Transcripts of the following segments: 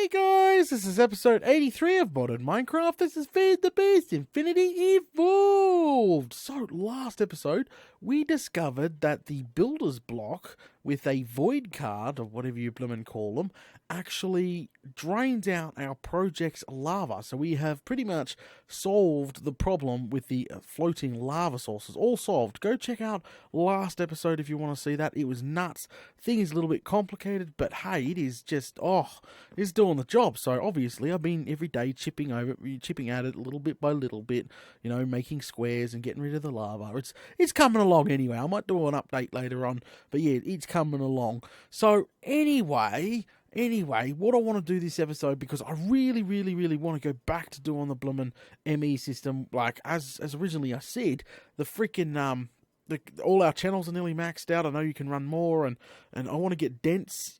Hey guys, this is episode 83 of Modern Minecraft. This is Feed the Beast Infinity Evolved. So, last episode, we discovered that the builder's block with a void card, or whatever you bloomin' call them, actually drains out our project's lava. So we have pretty much solved the problem with the floating lava sources. All solved. Go check out last episode if you want to see that. It was nuts. Thing is a little bit complicated, but hey, it is just, it's doing the job. So obviously I've been every day chipping at it little bit by little bit, you know, making squares and getting rid of the lava. It's coming along anyway. I might do an update later on, but yeah, it's coming along. So anyway, what I want to do this episode, because I really want to go back to doing the bloomin' ME system, like as originally I said, the freaking all our channels are nearly maxed out. I know you can run more, and I want to get dense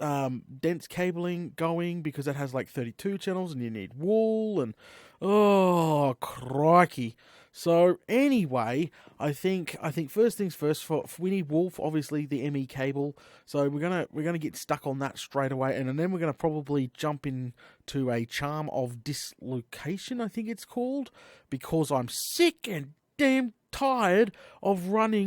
cabling going, because that has like 32 channels, and you need wool, and oh crikey. So anyway, I think first things first. We need wool for obviously the ME cable. So we're gonna get stuck on that straight away, and then we're gonna probably jump into a charm of dislocation, I think it's called, because I'm sick and damn tired of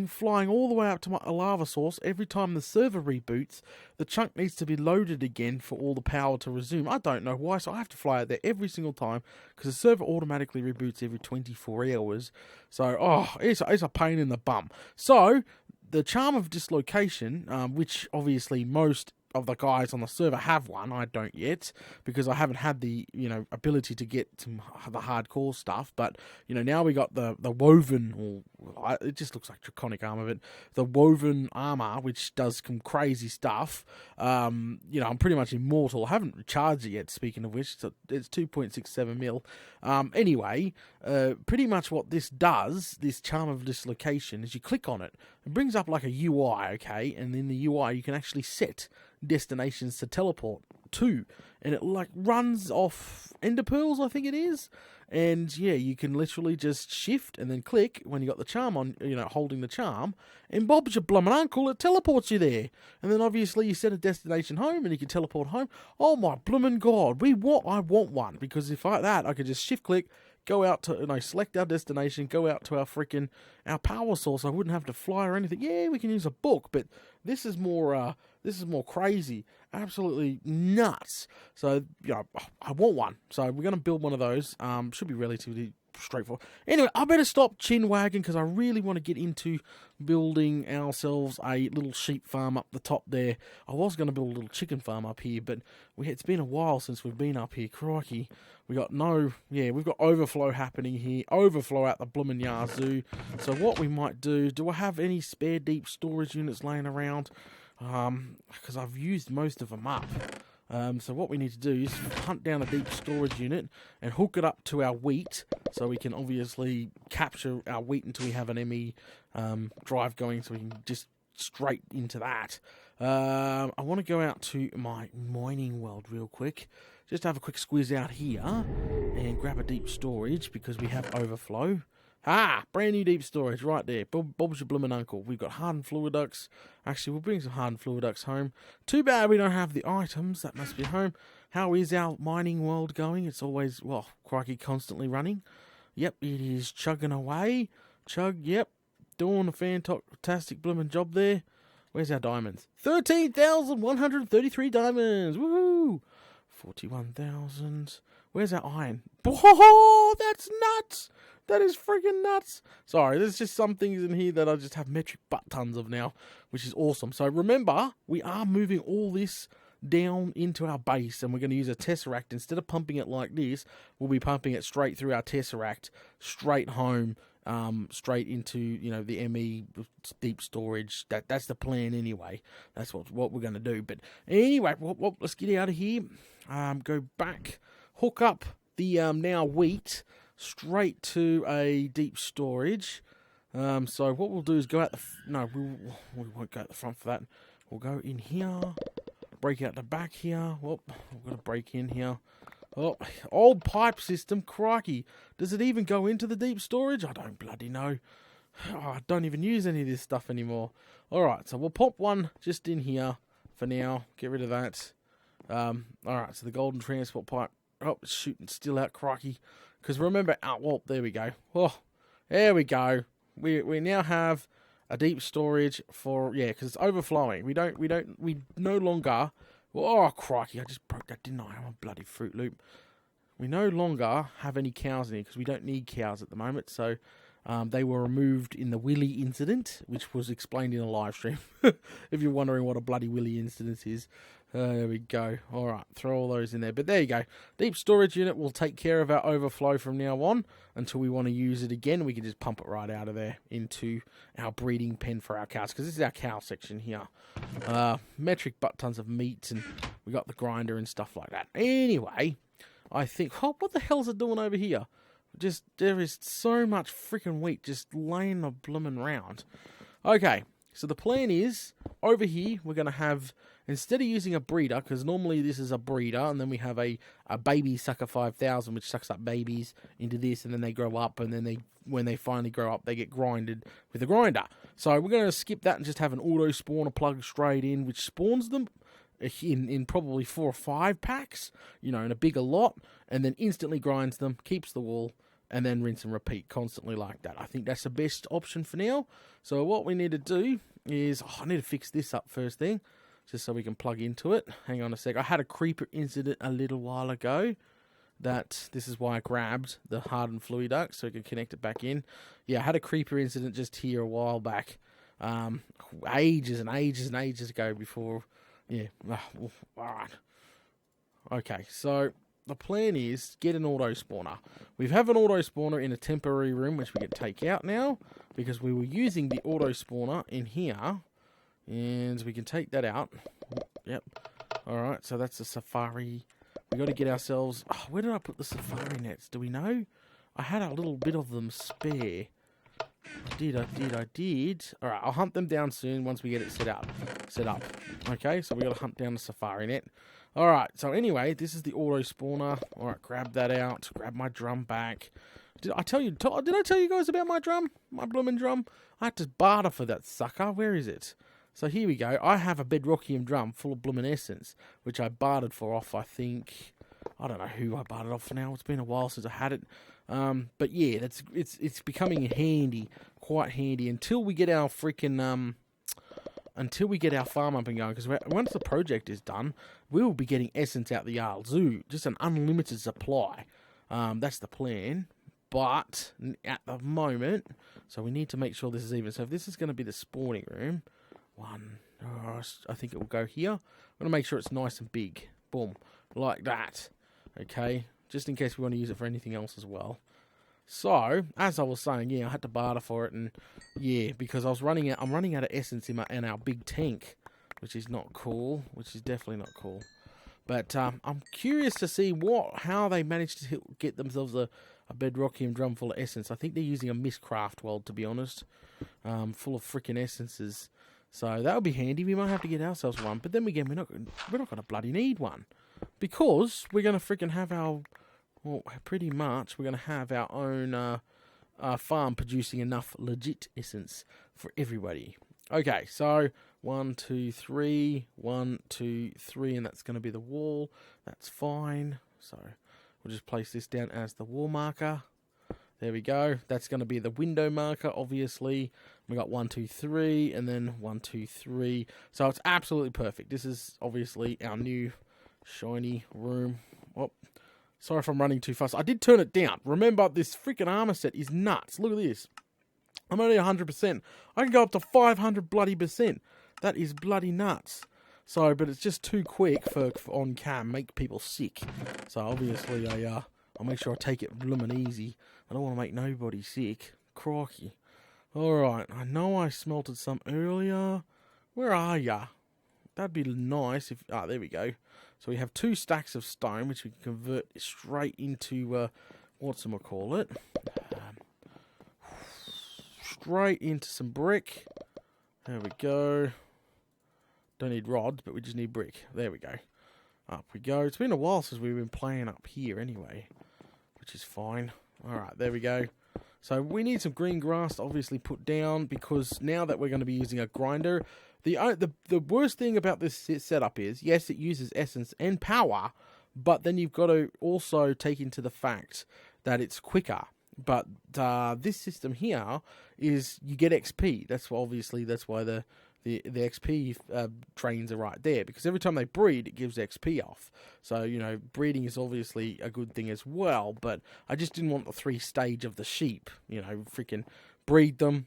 flying all the way up to my lava source. Every time the server reboots, the chunk needs to be loaded again for all the power to resume. I don't know why, so I have to fly out there every single time, because the server automatically reboots every 24 hours. So, it's a pain in the bum. So, the charm of dislocation, which obviously most of the guys on the server have one. I don't yet, because I haven't had the ability to get some the hardcore stuff. But now we got the woven, or it just looks like draconic armor, but the woven armor, which does some crazy stuff. I'm pretty much immortal. I haven't recharged it yet, speaking of which. It's 2.67 mil. Anyway, pretty much what this does, this charm of dislocation, is you click on it. It brings up like a UI, okay? And in the UI you can actually set destinations to teleport to, and it like runs off ender pearls, I think it is. And yeah, you can literally just shift and then click when you got the charm on, holding the charm, and Bob's your bloomin' uncle, it teleports you there. And then obviously you set a destination home and you can teleport home. Oh my bloomin' god, I want one, because if I could just shift click, go out to, select our destination, go out to our power source. I wouldn't have to fly or anything. Yeah, we can use a book, but this is more crazy. Absolutely nuts. So, I want one. So we're going to build one of those. Should be relatively straightforward. Anyway, I better stop chin wagging, because I really want to get into building ourselves a little sheep farm up the top there. I was going to build a little chicken farm up here, but it's been a while since we've been up here. Crikey. We've got overflow happening here. Overflow out the bloomin' yazoo. So what we might do I have any spare deep storage units laying around? Because I've used most of them up. So what we need to do is hunt down a deep storage unit and hook it up to our wheat, so we can obviously capture our wheat until we have an ME drive going, so we can just straight into that. I want to go out to my mining world real quick. Just have a quick squeeze out here and grab a deep storage, because we have overflow. Brand new deep storage right there. Bob's your bloomin' uncle. We've got hardened fluid ducts. Actually, we'll bring some hardened fluid ducts home. Too bad we don't have the items. That must be home. How is our mining world going? It's always, crikey, constantly running. Yep, it is chugging away. Yep. Doing a fantastic bloomin' job there. Where's our diamonds? 13,133 diamonds. Woohoo! 41,000. Where's our iron? Oh, that's nuts! That is freaking nuts. Sorry, there's just some things in here that I just have metric butt tons of now, which is awesome. So remember, we are moving all this down into our base, and we're going to use a tesseract. Instead of pumping it like this, we'll be pumping it straight through our tesseract, straight home, straight into the ME deep storage. That's the plan anyway. That's what we're going to do. But anyway, let's get out of here. Go back, hook up the now wheat straight to a deep storage. So what we'll do is go out we won't go out the front for that. We'll go in here, break out the back here. We've got to break in here. Oh, old pipe system, crikey. Does it even go into the deep storage? I don't bloody know. I don't even use any of this stuff anymore. Alright, so we'll pop one just in here for now. Get rid of that. Alright, so the golden transport pipe. Oh, it's shooting still out, crikey. Because remember, well, there we go. Oh, there we go. We now have a deep storage for, yeah, because it's overflowing. We no longer, oh, crikey, I just broke that, didn't I? I'm a bloody Fruit Loop. We no longer have any cows in here because we don't need cows at the moment. So they were removed in the Willy incident, which was explained in a live stream. If you're wondering what a bloody Willy incident is. There we go. All right, throw all those in there. But there you go. Deep storage unit will take care of our overflow from now on until we want to use it again. We can just pump it right out of there into our breeding pen for our cows, because this is our cow section here. Metric butt tons of meat, and we got the grinder and stuff like that. Anyway, I think, oh, what the hell's it doing over here? Just, there is so much freaking wheat just laying the bloomin' round. Okay, so the plan is, over here, we're going to have, instead of using a breeder, because normally this is a breeder, and then we have a baby sucker 5000, which sucks up babies into this, and then they grow up, and then when they finally grow up, they get grinded with a grinder. So we're going to skip that and just have an auto spawner plug straight in, which spawns them in probably 4 or 5 packs, you know, in a bigger lot, and then instantly grinds them, keeps the wool, and then rinse and repeat constantly like that. I think that's the best option for now. So what we need to do is, I need to fix this up first thing, just so we can plug into it. Hang on a sec. I had a creeper incident a little while ago. This is why I grabbed the hardened fluid duct, so we can connect it back in. Yeah, I had a creeper incident just here a while back. Ages and ages and ages ago before. Yeah, all right. Okay, so the plan is get an auto spawner. We have an auto spawner in a temporary room, which we can take out now, because we were using the auto spawner in here, and we can take that out. Yep. Alright, so that's a safari. We got to get ourselves, oh, where did I put the safari nets? Do we know? I had a little bit of them spare. I did. Alright, I'll hunt them down soon once we get it set up. Okay, so we got to hunt down the safari net. Alright, so anyway, this is the auto spawner. Alright, grab that out. Grab my drum back. Did I tell you guys about my drum? My blooming drum? I had to barter for that sucker. Where is it? So here we go. I have a bedrockium drum full of blooming essence, which I bartered for off, I think. I don't know who I bartered off for now. It's been a while since I had it. But yeah, it's becoming handy, quite handy, until we get our freaking until we get our farm up and going. Because once the project is done, we will be getting essence out the Zoo, just an unlimited supply. That's the plan. But at the moment, so we need to make sure this is even. So if this is going to be the spawning room, I think it will go here. I'm going to make sure it's nice and big. Boom, like that. Okay, just in case we want to use it for anything else as well. So, as I was saying, yeah, I had to barter for it, and yeah, because I'm running out of essence in our big tank, which is not cool, which is definitely not cool. But I'm curious to see how they managed to get themselves a bedrockium drum full of essence. I think they're using a Mistcraft world, to be honest, full of freaking essences. So that would be handy. We might have to get ourselves one, but then again, we're not going to bloody need one, because we're going to freaking have pretty much we're going to have our own farm producing enough legit essence for everybody. Okay, so 1, 2, 3, 1, 2, 3, and that's going to be the wall. That's fine. So we'll just place this down as the wall marker. There we go. That's going to be the window marker, obviously. We got 1, 2, 3, and then 1, 2, 3. So it's absolutely perfect. This is obviously our new shiny room. Oh, sorry if I'm running too fast. I did turn it down. Remember, this freaking armor set is nuts. Look at this. I'm only 100%. I can go up to 500 bloody %. That is bloody nuts. So, but it's just too quick for on cam, make people sick. So obviously I'll make sure I take it bloomin' easy. I don't want to make nobody sick. Crikey. Alright, I know I smelted some earlier. Where are ya? That'd be nice if... there we go. So we have 2 stacks of stone, which we can convert straight into... whatchamacallit? Straight into some brick. There we go. Don't need rods, but we just need brick. There we go. Up we go. It's been a while since we've been playing up here anyway, which is fine. Alright, there we go. So we need some green grass to obviously put down, because now that we're going to be using a grinder, The worst thing about this setup is, yes, it uses essence and power, but then you've got to also take into the fact that it's quicker. But this system here is you get XP. That's why the XP trains are right there, because every time they breed, it gives XP off. So, breeding is obviously a good thing as well, but I just didn't want the 3-stage of the sheep. Freaking breed them,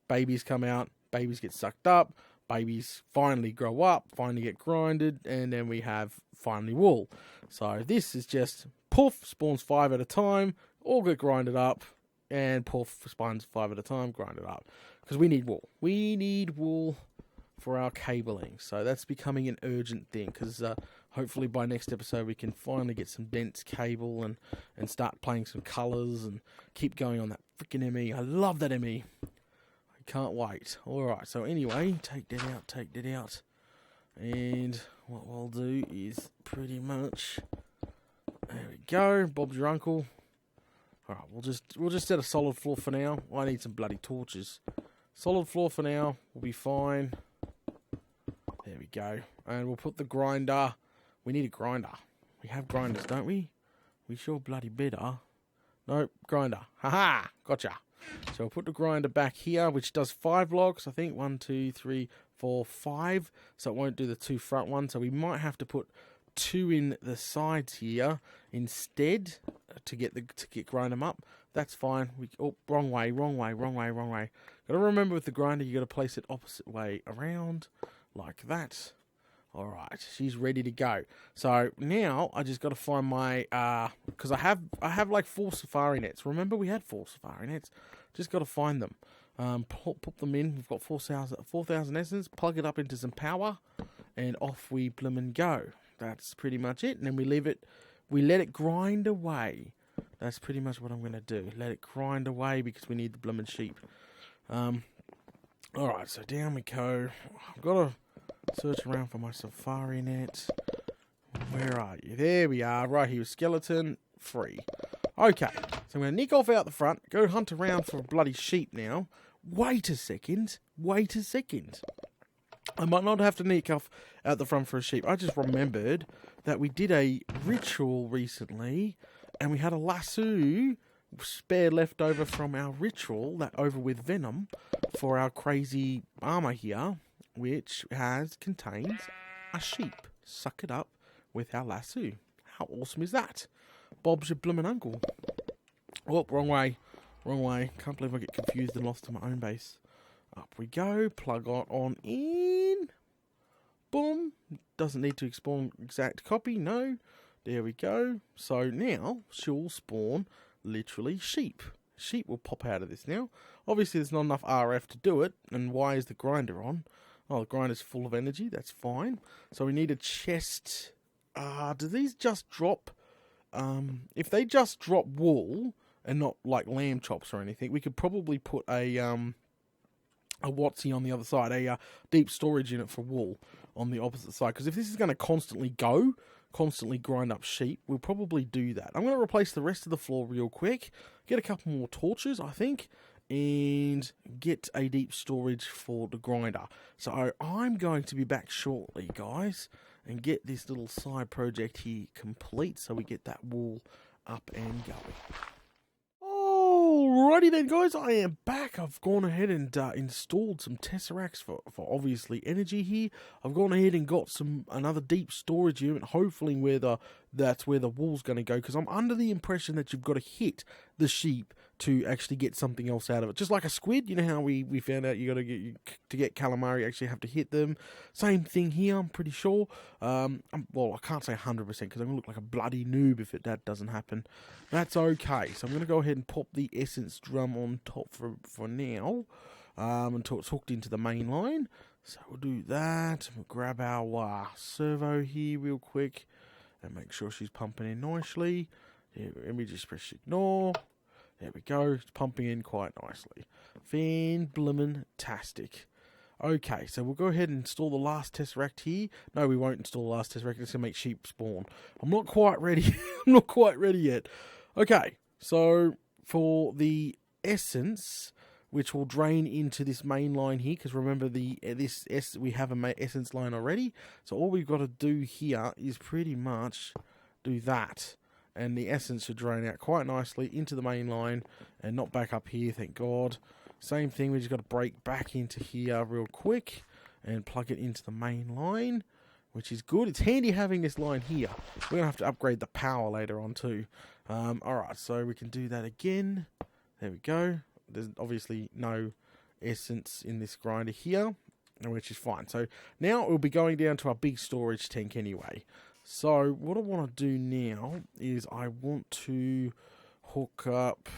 babies come out, babies get sucked up, babies finally grow up, finally get grinded, and then we have finally wool. So this is just poof, spawns 5 at a time, all get grinded up, and poof, spawns 5 at a time, grinded up. Because we need wool. We need wool for our cabling. So that's becoming an urgent thing, because hopefully by next episode we can finally get some dense cable and start playing some colours and keep going on that freaking ME. I love that ME. I can't wait. Alright, so anyway, take that out. And what we'll do is pretty much... There we go. Bob's your uncle. Alright, we'll just set a solid floor for now. I need some bloody torches. Solid floor for now. We'll be fine. There we go. And we'll put the grinder. We need a grinder. We have grinders, don't we? We sure bloody better. Nope, grinder. Haha! Gotcha. So we'll put the grinder back here, which does 5 blocks. I think 1, 2, 3, 4, 5. So it won't do the 2 front ones. So we might have to put 2 in the sides here instead to get grind them up. That's fine. Wrong way. Gotta remember with the grinder, you gotta place it opposite way around, like that. Alright, she's ready to go. So now I just gotta find my because I have like 4 safari nets. Remember we had 4 safari nets. Just gotta find them. Pop them in. We've got 4,000 essence. Plug it up into some power, and off we blimmin' go. That's pretty much it. And then we let it grind away. That's pretty much what I'm going to do. Let it grind away because we need the bloomin' sheep. Alright, so down we go. I've got to search around for my safari net. Where are you? There we are. Right here, skeleton. Free. Okay, so I'm going to nick off out the front. Go hunt around for a bloody sheep now. Wait a second. I might not have to nick off out the front for a sheep. I just remembered that we did a ritual recently, and we had a lasso spare left over from our ritual, that over with venom, for our crazy armor here, which contains a sheep. Suck it up with our lasso. How awesome is that? Bob's your bloomin' uncle. Oh, wrong way. Can't believe I get confused and lost to my own base. Up we go, plug on in. Boom. Doesn't need to spawn exact copy, no. There we go. So now she'll spawn literally sheep. Sheep will pop out of this now. Obviously there's not enough RF to do it. And why is the grinder on? Oh, the grinder's full of energy. That's fine. So we need a chest. Do these just drop? If they just drop wool and not like lamb chops or anything, we could probably put a Watsy on the other side, a deep storage unit for wool on the opposite side. Because if this is going to constantly grind up sheep, we'll probably do that. I'm going to replace the rest of the floor real quick, get a couple more torches, I think, and get a deep storage for the grinder. So I'm going to be back shortly, guys, and get this little side project here complete so we get that wool up and going. Alrighty then, guys, I am back. I've gone ahead and installed some tesseracts for obviously energy here. I've gone ahead and got another deep storage unit, hopefully that's where the wool's going to go, because I'm under the impression that you've got to hit the sheep to actually get something else out of it. Just like a squid, you know how we found out to get calamari, you actually have to hit them. Same thing here, I'm pretty sure. Well, I can't say 100% because I'm going to look like a bloody noob if that doesn't happen. That's okay. So I'm going to go ahead and pop the essence drum on top for now until it's hooked into the main line. So we'll do that. We'll grab our servo here real quick and make sure she's pumping in nicely. Yeah, let me just press ignore. There we go. It's pumping in quite nicely. Fan-bloomin'-tastic. Okay, so we'll go ahead and install the last tesseract here. No, we won't install the last tesseract. It's going to make sheep spawn. I'm not quite ready. I'm not quite ready yet. Okay, so for the essence, which will drain into this main line here, because remember we have a essence line already. So all we've got to do here is pretty much do that, and the essence should drain out quite nicely into the main line and not back up here, thank God. Same thing, we just got to break back into here real quick and plug it into the main line, which is good. It's handy having this line here. We're going to have to upgrade the power later on too. Alright, so we can do that again. There we go. There's obviously no essence in this grinder here, which is fine. So now we'll be going down to our big storage tank anyway. So what I want to do now is I want to hook up...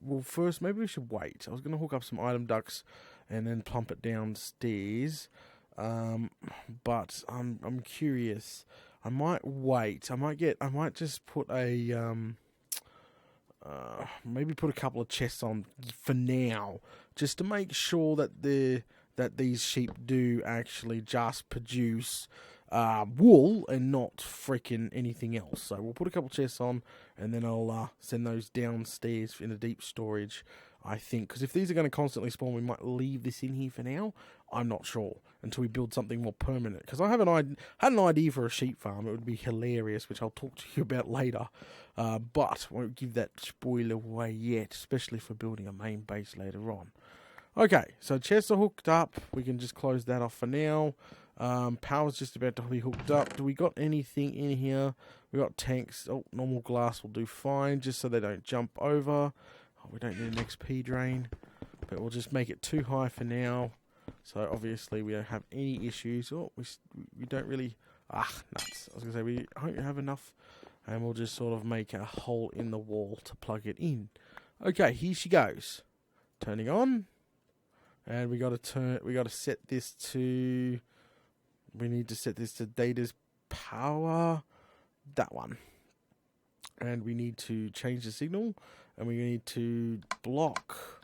well, first, maybe we should wait. I was going to hook up some item ducts and then pump it downstairs. But I'm curious. I might wait. I might just put a maybe put a couple of chests on for now, just to make sure that these sheep do actually just produce wool and not freaking anything else. So we'll put a couple of chests on, and then I'll send those downstairs in a deep storage, I think, because if these are going to constantly spawn, we might leave this in here for now. I'm not sure until we build something more permanent, because I had an idea for a sheep farm. It would be hilarious, which I'll talk to you about later, but won't give that spoiler away yet, especially for building a main base later on. Okay, so chests are hooked up. We can just close that off for now. Power's just about to be hooked up. Do we got anything in here? We got tanks. Oh, normal glass will do fine, just so they don't jump over. Oh, we don't need an XP drain, but we'll just make it too high for now. So obviously we don't have any issues. Oh, we don't really... nuts. I was going to say we don't have enough, and we'll just sort of make a hole in the wall to plug it in. Okay, here she goes. Turning on. And we got to set this to... We need to set this to data's power. That one. And we need to change the signal. And we need to block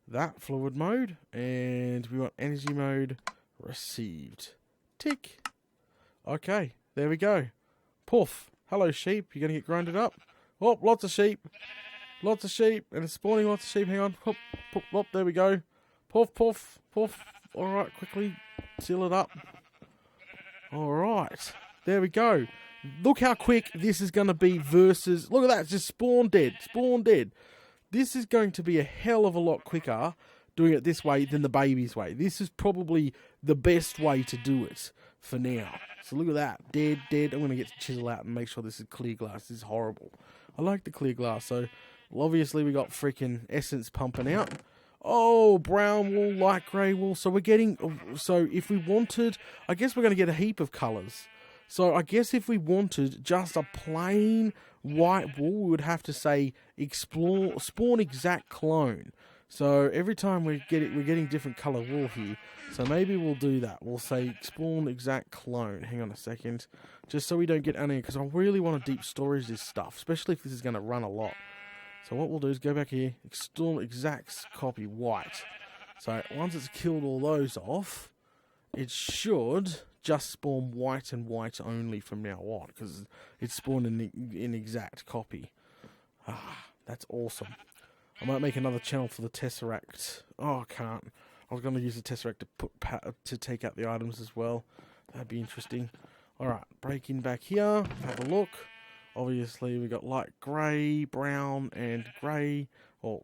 that fluid mode. And we want energy mode received. Tick. Okay, there we go. Poof. Hello, sheep. You're going to get grinded up. Oh, lots of sheep. Lots of sheep. And it's spawning lots of sheep. Hang on. Poof, poof, poof. There we go. Poof, poof, poof. Alright, quickly seal it up. Alright, there we go. Look how quick this is going to be versus... Look at that, it's just spawn dead, spawn dead. This is going to be a hell of a lot quicker doing it this way than the baby's way. This is probably the best way to do it for now. So look at that, dead, dead. I'm going to get to chisel out and make sure this is clear glass. This is horrible. I like the clear glass. So well, obviously we got freaking essence pumping out. Oh, brown wool, light grey wool. So we're getting... So if we wanted... I guess we're going to get a heap of colours. So I guess if we wanted just a plain white wool, we would have to say spawn exact clone. So every time we're getting different colour wool here. So maybe we'll do that. We'll say spawn exact clone. Hang on a second. Just so we don't get any... Because I really want to deep storage this stuff. Especially if this is going to run a lot. So what we'll do is go back here, install exact copy white. So once it's killed all those off, it should just spawn white and white only from now on, because it's spawned in exact copy. That's awesome. I might make another channel for the Tesseract. Oh, I can't. I was going to use the Tesseract to take out the items as well. That'd be interesting. Alright, break in back here, have a look. Obviously, we got light grey, brown, and grey. Well,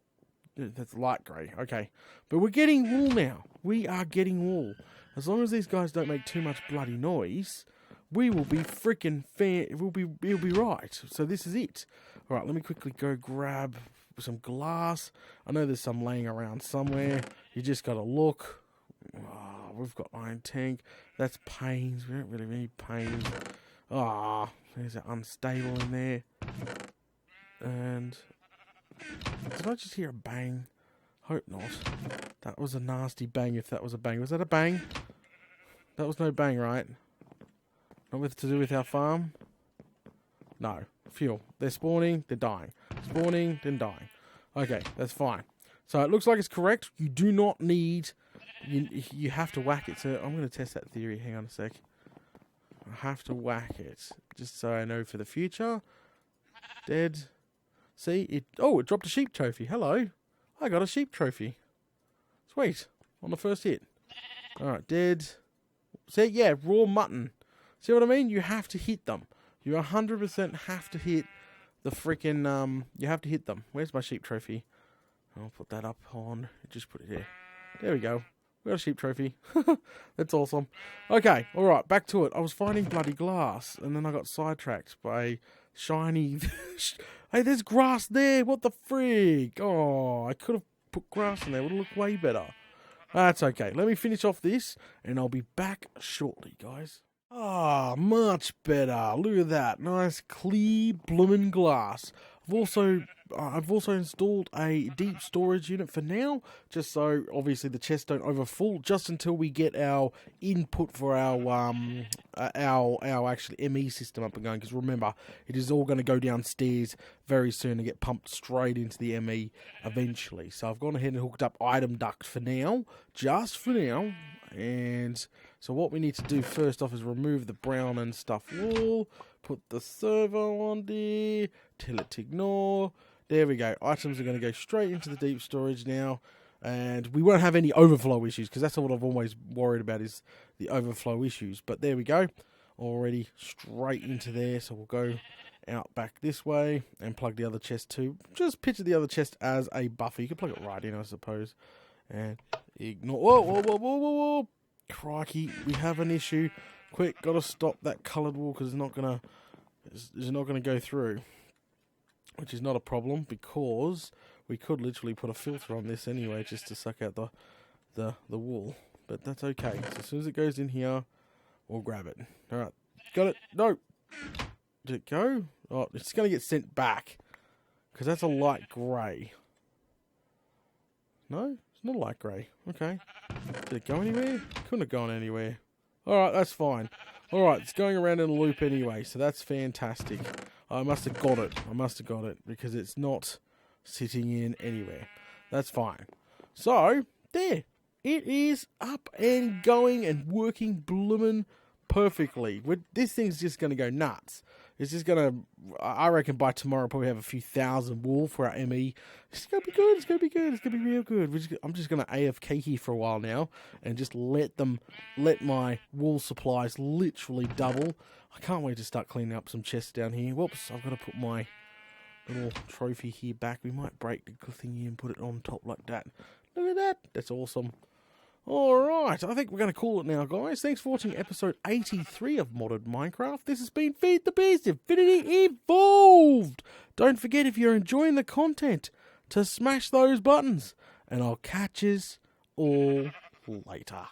that's light grey. Okay. But we're getting wool now. We are getting wool. As long as these guys don't make too much bloody noise, we will be freaking fair. We'll be right. So this is it. All right, let me quickly go grab some glass. I know there's some laying around somewhere. You just got to look. Oh, we've got iron tank. That's panes. We don't really need panes. Ah. There's an unstable in there. And... Did I just hear a bang? Hope not. That was a nasty bang if that was a bang. Was that a bang? That was no bang, right? Not with to do with our farm? No. Fuel. They're spawning, they're dying. Spawning, then dying. Okay, that's fine. So it looks like it's correct. You do not need... You have to whack it. So I'm going to test that theory. Hang on a sec. I have to whack it, just so I know for the future. Dead. See, it dropped a sheep trophy. Hello. I got a sheep trophy. Sweet. On the first hit. Alright, dead. See, yeah, raw mutton. See what I mean? You have to hit them. You 100% have to hit the freaking, you have to hit them. Where's my sheep trophy? I'll put that up on, just put it there. There we go. We got a sheep trophy. That's awesome. Okay, alright, back to it. I was finding bloody glass, and then I got sidetracked by shiny... Hey, there's grass there! What the frig? Oh, I could have put grass in there. It would have looked way better. That's okay. Let me finish off this, and I'll be back shortly, guys. Ah, much better. Look at that. Nice, clear, bloomin' glass. I've also installed a deep storage unit for now, just so obviously the chests don't overfull, just until we get our input for our actually ME system up and going. Because remember, it is all going to go downstairs very soon and get pumped straight into the ME eventually. So I've gone ahead and hooked up item duct for now, just for now. And so what we need to do first off is remove the brown and stuff wool, put the servo on there, tell it to ignore. There we go. Items are going to go straight into the deep storage now, and we won't have any overflow issues, because that's what I've always worried about, is the overflow issues. But there we go. Already straight into there, so we'll go out back this way and plug the other chest too. Just picture the other chest as a buffer. You can plug it right in, I suppose. And ignore. Whoa, whoa, whoa, whoa, whoa, whoa. Crikey, we have an issue. Quick, gotta stop that coloured wool, because it's not gonna go through. Which is not a problem, because we could literally put a filter on this anyway, just to suck out the wool. But that's okay. So as soon as it goes in here, we'll grab it. Alright, got it. No! Did it go? Oh, it's gonna get sent back, because that's a light grey. No? It's not a light grey. Okay. Did it go anywhere? Couldn't have gone anywhere. Alright, that's fine. Alright, it's going around in a loop anyway, so that's fantastic. I must have got it, because it's not sitting in anywhere. That's fine. So, there. It is up and going and working bloomin' perfectly. This thing's just going to go nuts. It's just going to, I reckon by tomorrow, probably have a few thousand wool for our ME. It's going to be good. It's going to be good. It's going to be real good. I'm just going to AFK here for a while now and just let my wool supplies literally double. I can't wait to start cleaning up some chests down here. Whoops, I've got to put my little trophy here back. We might break the thing here and put it on top like that. Look at that. That's awesome. Alright, I think we're going to call it now, guys. Thanks for watching episode 83 of Modded Minecraft. This has been Feed the Beast Infinity Evolved. Don't forget, if you're enjoying the content, to smash those buttons. And I'll catch yous all later.